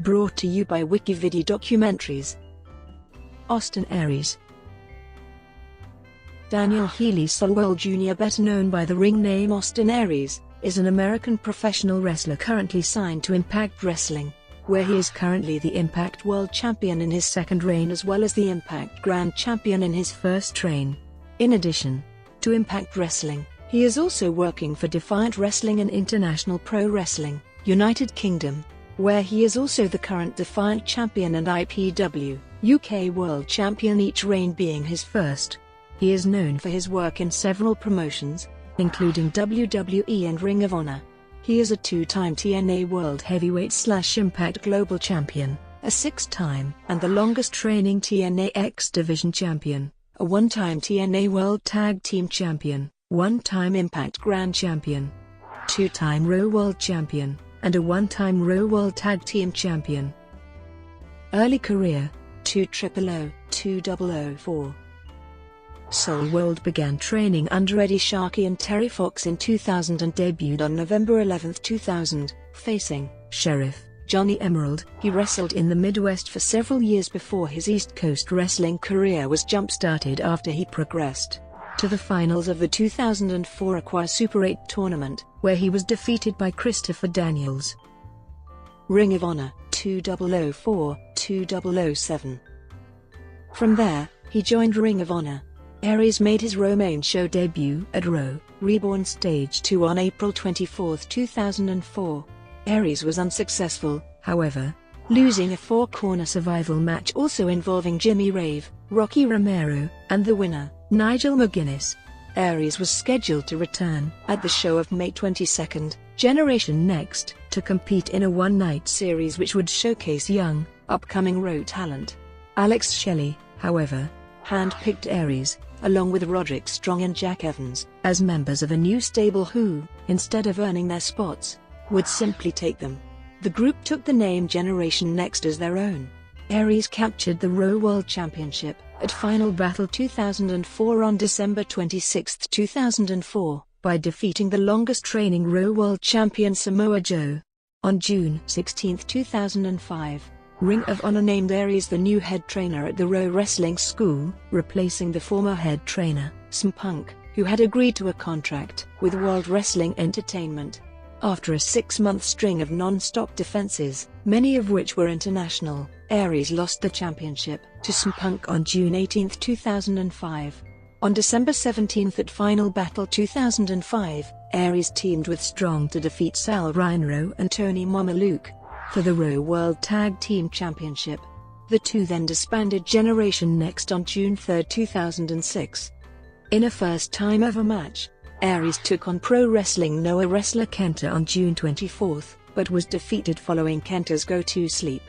Brought to you by WikiVidi Documentaries. Austin Aries. Daniel Healy Sulwell Jr., better known by the ring name Austin Aries, is an American professional wrestler currently signed to Impact Wrestling, where he is currently the Impact World Champion in his second reign as well as the Impact Grand Champion in his first reign. In addition to Impact Wrestling, he is also working for Defiant Wrestling and International Pro Wrestling, United Kingdom, where he is also the current Defiant Champion and IPW UK World Champion, each reign being his first. He is known for his work in several promotions, including WWE and Ring of Honor. He is a two-time TNA World Heavyweight / Impact Global Champion, a six-time and the longest-reigning TNA X Division Champion, a one-time TNA World Tag Team Champion, one-time Impact Grand Champion, two-time Raw World Champion, and a one-time Raw World Tag Team Champion. Early career: 2004. Sulwell began training under Eddie Sharkey and Terry Fox in 2000 and debuted on November 11, 2000, facing Sheriff Johnny Emerald. He wrestled in the Midwest for several years before his East Coast wrestling career was jump-started after he progressed to the finals of the 2004 Aqua Super 8 tournament, where he was defeated by Christopher Daniels. Ring of Honor, 2004-2007. From there, he joined Ring of Honor. Aries made his Romaine show debut at Raw Reborn Stage 2 on April 24, 2004. Aries was unsuccessful, however, losing a four-corner survival match also involving Jimmy Rave, Rocky Romero, and the winner, Nigel McGuinness. Aries was scheduled to return at the show of May 22, Generation Next, to compete in a one-night series which would showcase young, upcoming Raw talent. Alex Shelley, however, hand-picked Aries, along with Roderick Strong and Jack Evans, as members of a new stable who, instead of earning their spots, would simply take them. The group took the name Generation Next as their own. Aries captured the Raw World Championship at Final Battle 2004 on December 26, 2004, by defeating the longest-reigning Raw World Champion Samoa Joe. On June 16, 2005, Ring of Honor named Aries the new head trainer at the Raw Wrestling School, replacing the former head trainer, CM Punk, who had agreed to a contract with World Wrestling Entertainment. After a 6-month string of non-stop defenses, many of which were international, Aries lost the championship to CM Punk on June 18, 2005. On December 17 at Final Battle 2005, Aries teamed with Strong to defeat Sal Rhino and Tony Mamaluke for the Raw World Tag Team Championship. The two then disbanded Generation Next on June 3, 2006. In a first-time-ever match, Aries took on Pro Wrestling Noah wrestler Kenta on June 24, but was defeated following Kenta's go-to-sleep.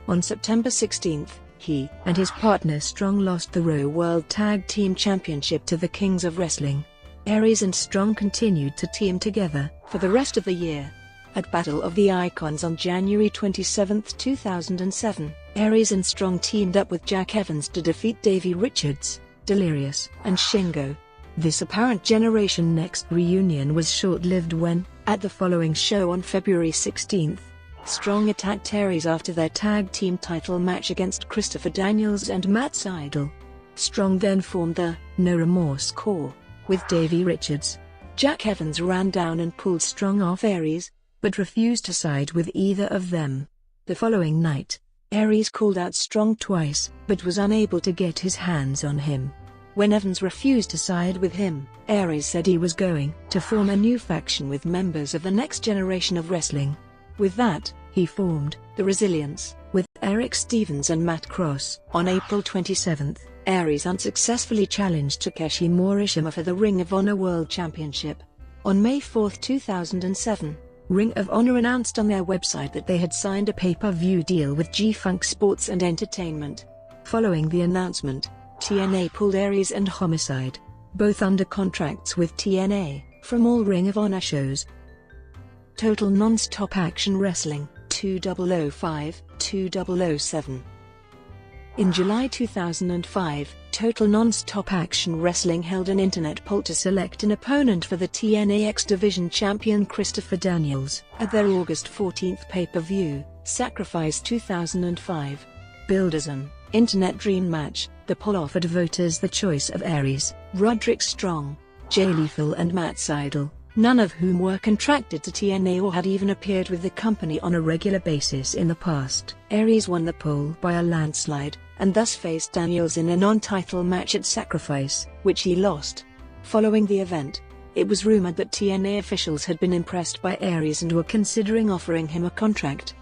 On September 16, he and his partner Strong lost the Raw World Tag Team Championship to the Kings of Wrestling. Aries and Strong continued to team together for the rest of the year. At Battle of the Icons on January 27, 2007, Aries and Strong teamed up with Jack Evans to defeat Davey Richards, Delirious, and Shingo. This apparent Generation Next reunion was short-lived when, at the following show on February 16, Strong attacked Aries after their tag team title match against Christopher Daniels and Matt Sydal. Strong then formed the No Remorse Corps with Davey Richards. Jack Evans ran down and pulled Strong off Aries, but refused to side with either of them. The following night, Aries called out Strong twice, but was unable to get his hands on him. When Evans refused to side with him, Aries said he was going to form a new faction with members of the next generation of wrestling. With that, he formed the Resilience with Eric Stevens and Matt Cross. On April 27, Aries unsuccessfully challenged Takeshi Morishima for the Ring of Honor World Championship. On May 4, 2007, Ring of Honor announced on their website that they had signed a pay-per-view deal with G-Funk Sports and Entertainment. Following the announcement, TNA pulled Aries and Homicide, both under contracts with TNA, from all Ring of Honor shows. Total Non-Stop Action Wrestling, 2005-2007. In July 2005, Total Non-Stop Action Wrestling held an internet poll to select an opponent for the TNA X Division champion Christopher Daniels. At their August 14 pay-per-view, Sacrifice 2005. Builders an Internet Dream Match. The poll offered voters the choice of Aries, Roderick Strong, Jay Lethal and Matt Seidel, none of whom were contracted to TNA or had even appeared with the company on a regular basis in the past. Aries won the poll by a landslide, and thus faced Daniels in a non-title match at Sacrifice, which he lost. Following the event, it was rumored that TNA officials had been impressed by Aries and were considering offering him a contract.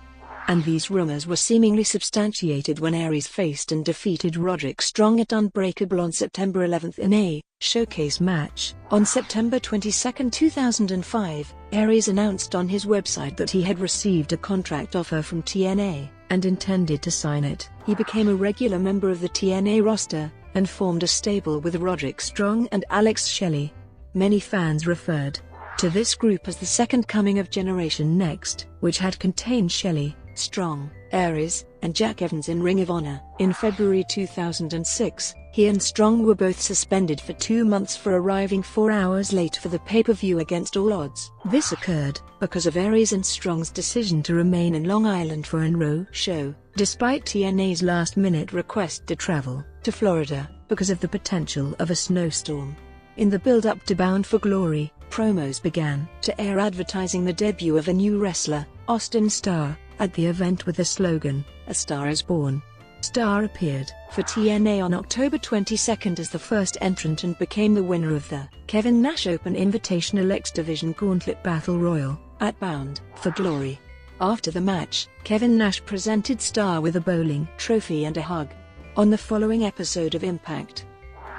And these rumors were seemingly substantiated when Aries faced and defeated Roderick Strong at Unbreakable on September 11 in a showcase match. On September 22, 2005, Aries announced on his website that he had received a contract offer from TNA and intended to sign it. He became a regular member of the TNA roster and formed a stable with Roderick Strong and Alex Shelley. Many fans referred to this group as the second coming of Generation Next, which had contained Shelley, Strong, Aries, and Jack Evans in Ring of Honor. In February 2006, he and Strong were both suspended for 2 months for arriving 4 hours late for the pay-per-view Against All Odds. This occurred because of Aries and Strong's decision to remain in Long Island for an Raw show, despite TNA's last-minute request to travel to Florida because of the potential of a snowstorm. In the build-up to Bound for Glory, promos began to air advertising the debut of a new wrestler, Austin Starr, at the event with the slogan, "A Star is Born." Starr appeared for TNA on October 22 as the first entrant and became the winner of the Kevin Nash Open Invitational X Division Gauntlet Battle Royal at Bound for Glory. After the match, Kevin Nash presented Starr with a bowling trophy and a hug. On the following episode of Impact,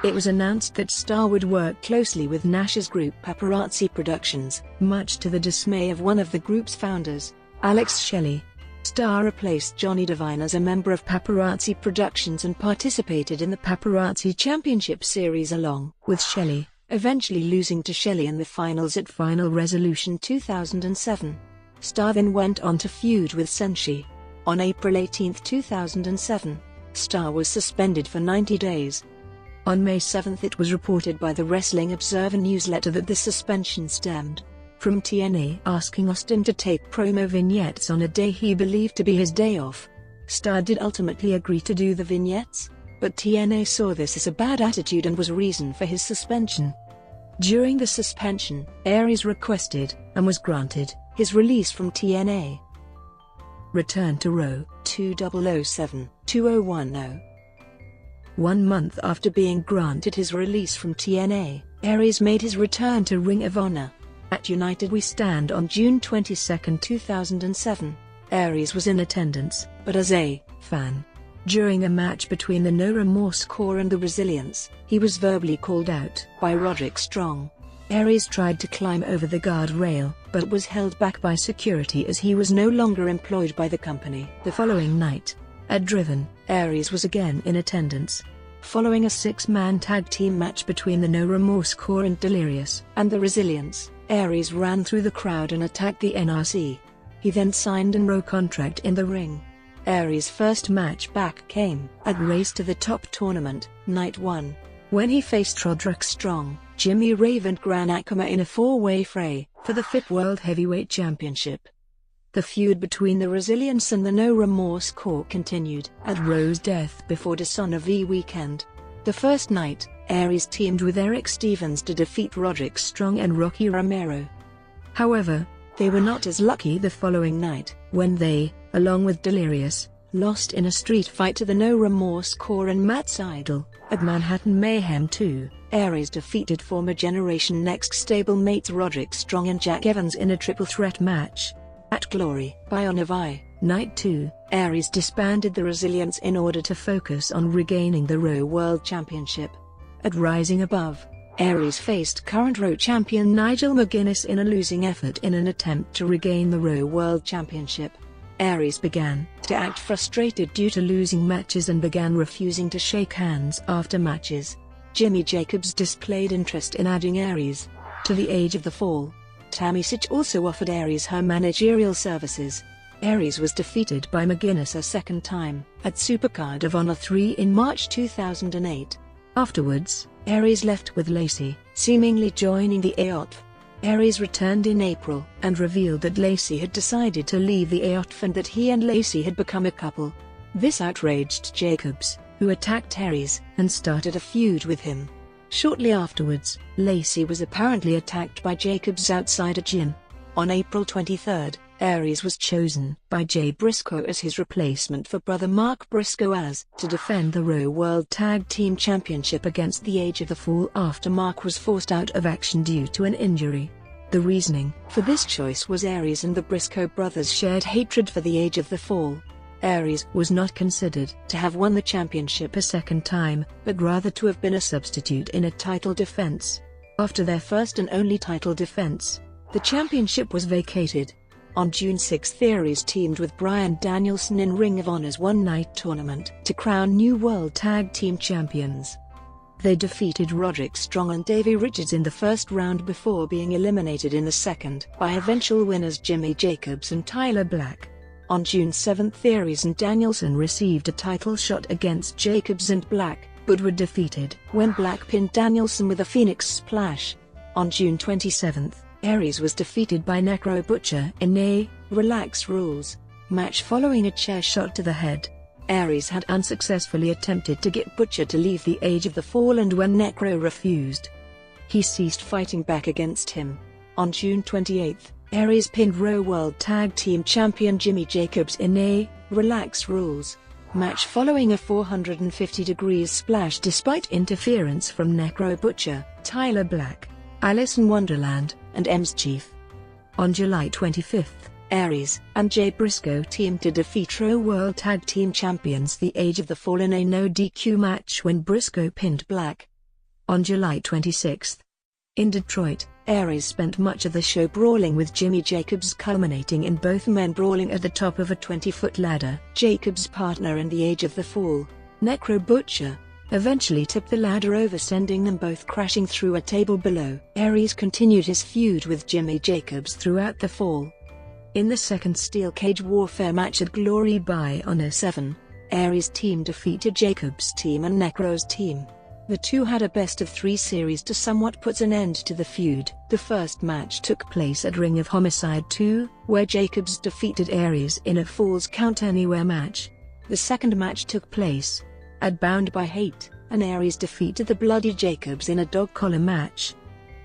it was announced that Starr would work closely with Nash's group Paparazzi Productions, much to the dismay of one of the group's founders, Alex Shelley. Starr replaced Johnny Devine as a member of Paparazzi Productions and participated in the Paparazzi Championship Series along with Shelley, eventually losing to Shelley in the finals at Final Resolution 2007. Starr then went on to feud with Senshi. On April 18, 2007, Starr was suspended for 90 days. On May 7 it was reported by the Wrestling Observer newsletter that the suspension stemmed from TNA asking Austin to tape promo vignettes on a day he believed to be his day off. Starr did ultimately agree to do the vignettes, but TNA saw this as a bad attitude and was reason for his suspension. During the suspension, Aries requested, and was granted, his release from TNA. Return to Raw, 2007-2010. 1 month after being granted his release from TNA, Aries made his return to Ring of Honor. At United We Stand on June 22, 2007, Aries was in attendance, but as a fan. During a match between the No Remorse Corps and the Resilience, he was verbally called out by Roderick Strong. Aries tried to climb over the guardrail, but was held back by security as he was no longer employed by the company. The following night, at Driven, Aries was again in attendance. Following a 6-man tag team match between the No Remorse Corps and Delirious and the Resilience, Aries ran through the crowd and attacked the NRC. He then signed a Raw contract in the ring. Aries' first match back came at Race to the Top Tournament, Night 1, when he faced Roderick Strong, Jimmy Rave and Gran Akuma in a 4-way fray for the FIP World Heavyweight Championship. The feud between the Resilience and the No Remorse Corps continued at Raw's Death Before Dishonor v Weekend. The first night, Aries teamed with Eric Stevens to defeat Roderick Strong and Rocky Romero. However, they were not as lucky the following night, when they, along with Delirious, lost in a street fight to the No Remorse Corps and Matt Seidel. At Manhattan Mayhem 2, Aries defeated former Generation Next stablemates Roderick Strong and Jack Evans in a triple threat match. At Glory by Honor Vi, Night 2, Aries disbanded the Resilience in order to focus on regaining the Raw World Championship. At Rising Above, Aries faced current Raw champion Nigel McGuinness in a losing effort in an attempt to regain the Raw World Championship. Aries began to act frustrated due to losing matches and began refusing to shake hands after matches. Jimmy Jacobs displayed interest in adding Aries to the Age of the Fall. Tammy Sytch also offered Aries her managerial services. Aries was defeated by McGuinness a second time at Supercard of Honor 3 in March 2008. Afterwards, Aries left with Lacey, seemingly joining the AOT. Aries returned in April and revealed that Lacey had decided to leave the AOTF and that he and Lacey had become a couple. This outraged Jacobs, who attacked Aries and started a feud with him. Shortly afterwards, Lacey was apparently attacked by Jacobs outside a gym. On April 23, Aries was chosen by Jay Briscoe as his replacement for brother Mark Briscoe to defend the Raw World Tag Team Championship against the Age of the Fall after Mark was forced out of action due to an injury. The reasoning for this choice was Aries and the Briscoe brothers' shared hatred for the Age of the Fall. Aries was not considered to have won the championship a second time, but rather to have been a substitute in a title defense. After their first and only title defense, the championship was vacated. On June 6, Aries teamed with Bryan Danielson in Ring of Honor's one-night tournament to crown new World Tag Team Champions. They defeated Roderick Strong and Davey Richards in the first round before being eliminated in the second by eventual winners Jimmy Jacobs and Tyler Black. On June 7, Aries and Danielson received a title shot against Jacobs and Black, but were defeated when Black pinned Danielson with a Phoenix Splash. On June 27, Aries was defeated by Necro Butcher in a Relax Rules match following a chair shot to the head. Aries had unsuccessfully attempted to get Butcher to leave the Age of the Fall, and when Necro refused, he ceased fighting back against him. On June 28, Aries pinned Raw World Tag Team Champion Jimmy Jacobs in a Relax Rules match following a 450-degree splash despite interference from Necro Butcher, Tyler Black, Alice in Wonderland, and M's Chief. On July 25, Aries and Jay Briscoe teamed to defeat Raw World Tag Team Champions The Age of the Fall in a no DQ match when Briscoe pinned Black. On July 26, in Detroit, Aries spent much of the show brawling with Jimmy Jacobs, culminating in both men brawling at the top of a 20-foot ladder. Jacobs' partner in The Age of the Fall, Necro Butcher, eventually tipped the ladder over, sending them both crashing through a table below. Aries continued his feud with Jimmy Jacobs throughout the fall. In the second Steel Cage Warfare match at Glory by Honor 7, Aries' team defeated Jacobs' team and Necro's team. The two had a best-of-3 series to somewhat put an end to the feud. The first match took place at Ring of Homicide 2, where Jacobs defeated Aries in a Falls Count Anywhere match. The second match took place at Bound by Hate, and Aries defeated the Bloody Jacobs in a dog collar match.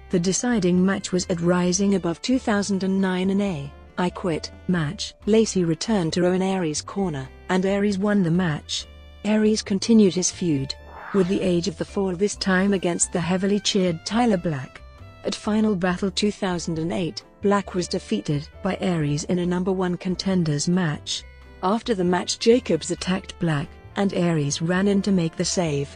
The deciding match was at Rising Above 2009 in a I Quit match. Lacey returned to Raw in Aries' corner, and Aries won the match. Aries continued his feud with the Age of the Fall, this time against the heavily cheered Tyler Black. At Final Battle 2008, Black was defeated by Aries in a No. 1 Contenders match. After the match, Jacobs attacked Black, and Aries ran in to make the save.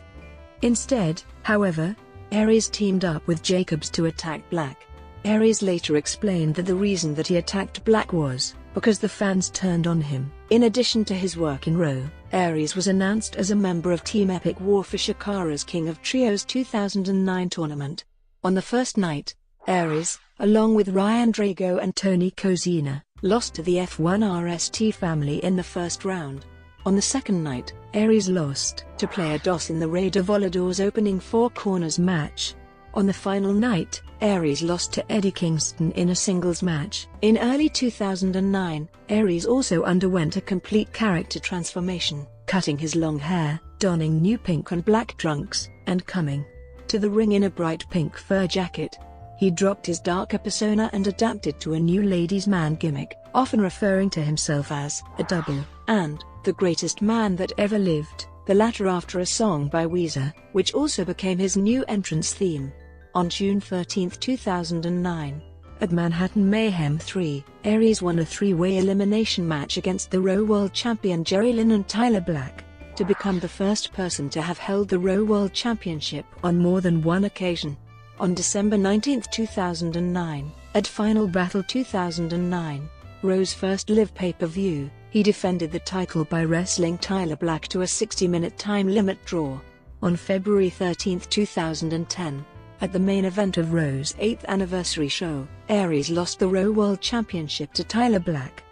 Instead, however, Aries teamed up with Jacobs to attack Black. Aries later explained that the reason that he attacked Black was because the fans turned on him. In addition to his work in Raw, Aries was announced as a member of Team Epic War for Shakara's King of Trios 2009 tournament. On the first night, Aries, along with Ryan Drago and Tony Kozina, lost to the F1 RST family in the first round. On the second night, Aries lost to Player DOS in the Rey de Volador's opening Four Corners match. On the final night, Aries lost to Eddie Kingston in a singles match. In early 2009, Aries also underwent a complete character transformation, cutting his long hair, donning new pink and black trunks, and coming to the ring in a bright pink fur jacket. He dropped his darker persona and adapted to a new ladies' man gimmick, often referring to himself as a double and the greatest man that ever lived, the latter after a song by Weezer, which also became his new entrance theme. On June 13, 2009, at Manhattan Mayhem 3, Aries won a three-way elimination match against the Raw World Champion Jerry Lynn and Tyler Black, to become the first person to have held the Raw World Championship on more than one occasion. On December 19, 2009, at Final Battle 2009, Raw's first live pay-per-view, he defended the title by wrestling Tyler Black to a 60-minute time limit draw. On February 13, 2010, at the main event of Raw's 8th anniversary show, Aries lost the Raw World Championship to Tyler Black.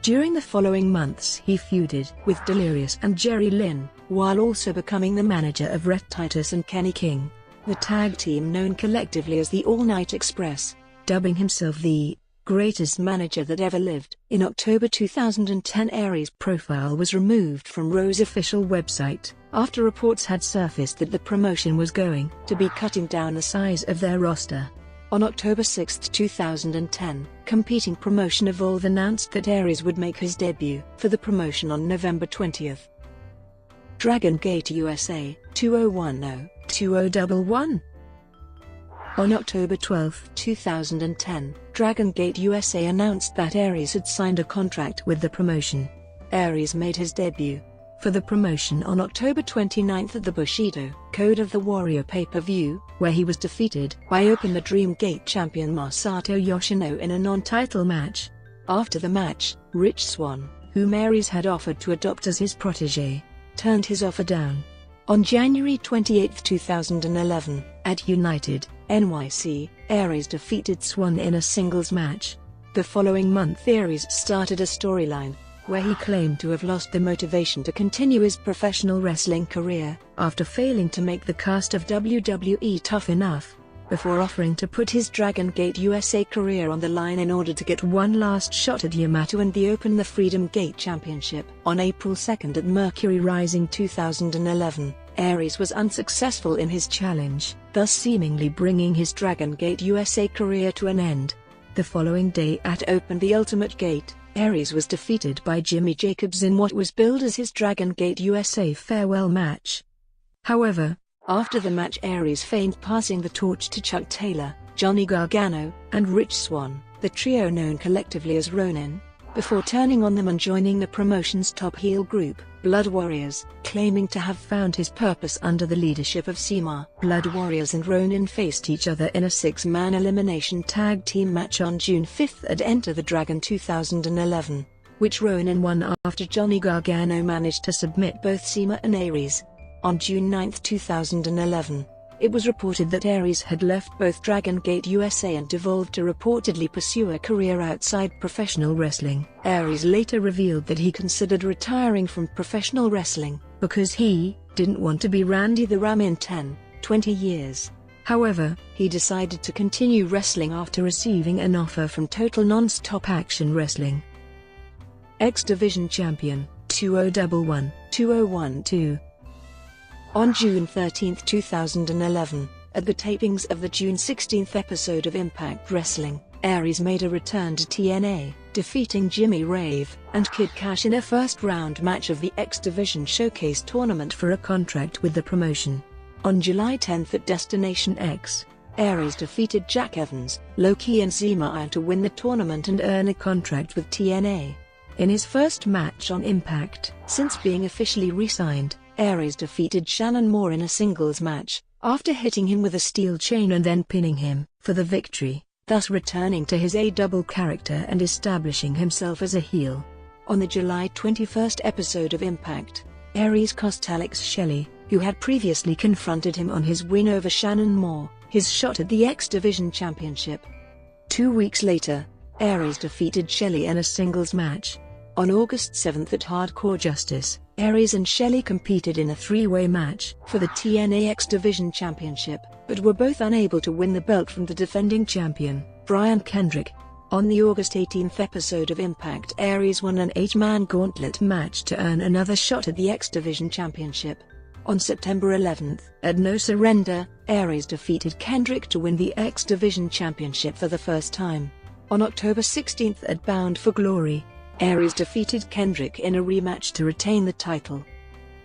During the following months he feuded with Delirious and Jerry Lynn, while also becoming the manager of Rhett Titus and Kenny King, the tag team known collectively as the All Night Express. dubbing himself the greatest manager that ever lived. In October 2010, Aries' profile was removed from Raw's official website after reports had surfaced that the promotion was going to be cutting down the size of their roster. On October 6, 2010, competing promotion Evolve announced that Aries would make his debut for the promotion on November 20. Dragon Gate USA, 2010-2011. On October 12, 2010, Dragon Gate USA announced that Aries had signed a contract with the promotion. Aries made his debut for the promotion on October 29 at the Bushido Code of the Warrior pay-per-view, where he was defeated by Open the Dream Gate champion Masato Yoshino in a non-title match. After the match, Rich Swann, whom Aries had offered to adopt as his protege, turned his offer down. On January 28, 2011, at United NYC, Aries defeated Swann in a singles match. The following month, Aries started a storyline where he claimed to have lost the motivation to continue his professional wrestling career after failing to make the cast of WWE Tough Enough, before offering to put his Dragon Gate USA career on the line in order to get one last shot at Yamato and the Open the Freedom Gate Championship. On April 2 at Mercury Rising 2011, Aries was unsuccessful in his challenge, thus seemingly bringing his Dragon Gate USA career to an end. The following day at Open the Ultimate Gate, Aries was defeated by Jimmy Jacobs in what was billed as his Dragon Gate USA farewell match. However, after the match, Aries feigned passing the torch to Chuck Taylor, Johnny Gargano, and Rich Swann, the trio known collectively as Ronin, before turning on them and joining the promotion's top heel group, Blood Warriors, claiming to have found his purpose under the leadership of CMA. Blood Warriors and Ronin faced each other in a six-man elimination tag team match on June 5 at Enter the Dragon 2011, which Ronin won after Johnny Gargano managed to submit both CMA and Aries. On June 9, 2011, it was reported that Aries had left both Dragon Gate USA and Evolve to reportedly pursue a career outside professional wrestling. Aries later revealed that he considered retiring from professional wrestling because he didn't want to be Randy the Ram in 10-20 years. However, he decided to continue wrestling after receiving an offer from Total Nonstop Action Wrestling. X Division Champion, 2011-2012. On June 13, 2011, at the tapings of the June 16 episode of Impact Wrestling, Aries made a return to TNA, defeating Jimmy Rave and Kid Cash in a first-round match of the X Division Showcase tournament for a contract with the promotion. On July 10 at Destination X, Aries defeated Jack Evans, Low-Ki and Zema Iron to win the tournament and earn a contract with TNA. In his first match on Impact since being officially re-signed, Aries defeated Shannon Moore in a singles match, after hitting him with a steel chain and then pinning him for the victory, thus returning to his A-double character and establishing himself as a heel. On the July 21 episode of Impact, Aries cost Alex Shelley, who had previously confronted him on his win over Shannon Moore, his shot at the X Division Championship. 2 weeks later, Aries defeated Shelley in a singles match. On August 7 at Hardcore Justice, Aries and Shelley competed in a three-way match for the TNA X Division Championship, but were both unable to win the belt from the defending champion, Brian Kendrick. On the August 18 episode of Impact, Aries won an 8-man gauntlet match to earn another shot at the X Division Championship. On September 11, at No Surrender, Aries defeated Kendrick to win the X Division Championship for the first time. On October 16 at Bound for Glory, Aries defeated Kendrick in a rematch to retain the title.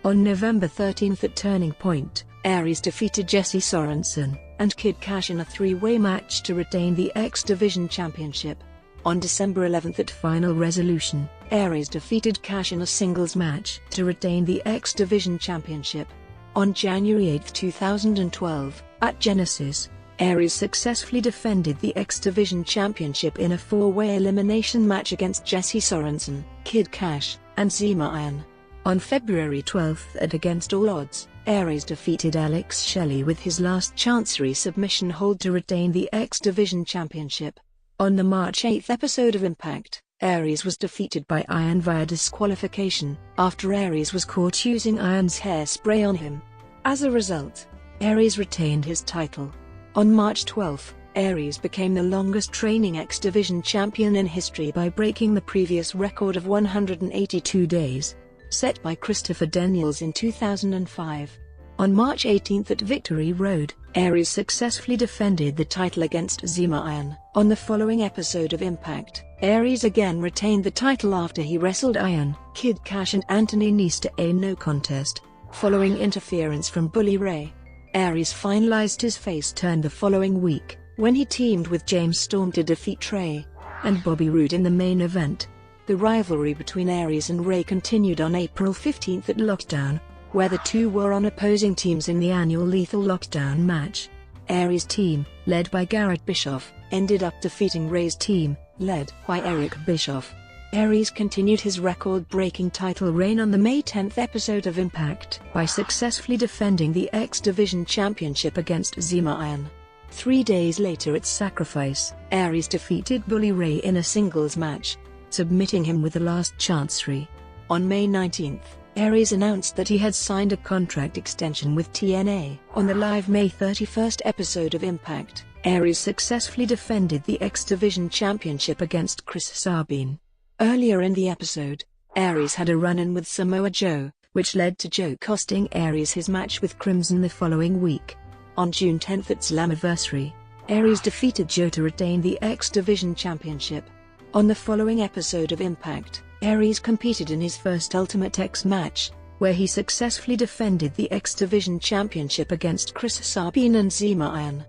On November 13 at Turning Point, Aries defeated Jesse Sorensen and Kid Cash in a three-way match to retain the X Division Championship. On December 11 at Final Resolution, Aries defeated Cash in a singles match to retain the X Division Championship. On January 8, 2012, at Genesis, Aries successfully defended the X Division Championship in a four-way elimination match against Jesse Sorensen, Kid Cash, and Zema Iron. On February 12 at Against All Odds, Aries defeated Alex Shelley with his last Chancery submission hold to retain the X Division Championship. On the March 8 episode of Impact, Aries was defeated by Iron via disqualification, after Aries was caught using Iron's hairspray on him. As a result, Aries retained his title. On March 12, Aries became the longest training X Division champion in history by breaking the previous record of 182 days, set by Christopher Daniels in 2005. On March 18 at Victory Road, Aries successfully defended the title against Zema Iron. On the following episode of Impact, Aries again retained the title after he wrestled Iron Kid Cash and Anthony Nese to a no contest, following interference from Bully Ray. Aries finalized his face turn the following week, when he teamed with James Storm to defeat Trey and Bobby Roode in the main event. The rivalry between Aries and Ray continued on April 15 at Lockdown, where the two were on opposing teams in the annual Lethal Lockdown match. Aries' team, led by Garrett Bischoff, ended up defeating Ray's team, led by Eric Bischoff. Aries continued his record-breaking title reign on the May 10 episode of Impact by successfully defending the X Division Championship against Zema Iron. 3 days later at Sacrifice, Aries defeated Bully Ray in a singles match, submitting him with the last chancery. On May 19, Aries announced that he had signed a contract extension with TNA. On the live May 31 episode of Impact, Aries successfully defended the X Division Championship against Chris Sabin. Earlier in the episode, Aries had a run-in with Samoa Joe, which led to Joe costing Aries his match with Crimson the following week. On June 10 at Slammiversary, Aries defeated Joe to retain the X Division Championship. On the following episode of Impact, Aries competed in his first Ultimate X match, where he successfully defended the X Division Championship against Chris Sabin and Zema Iron.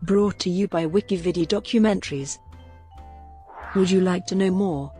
Brought to you by WikiVidi Documentaries. Would you like to know more?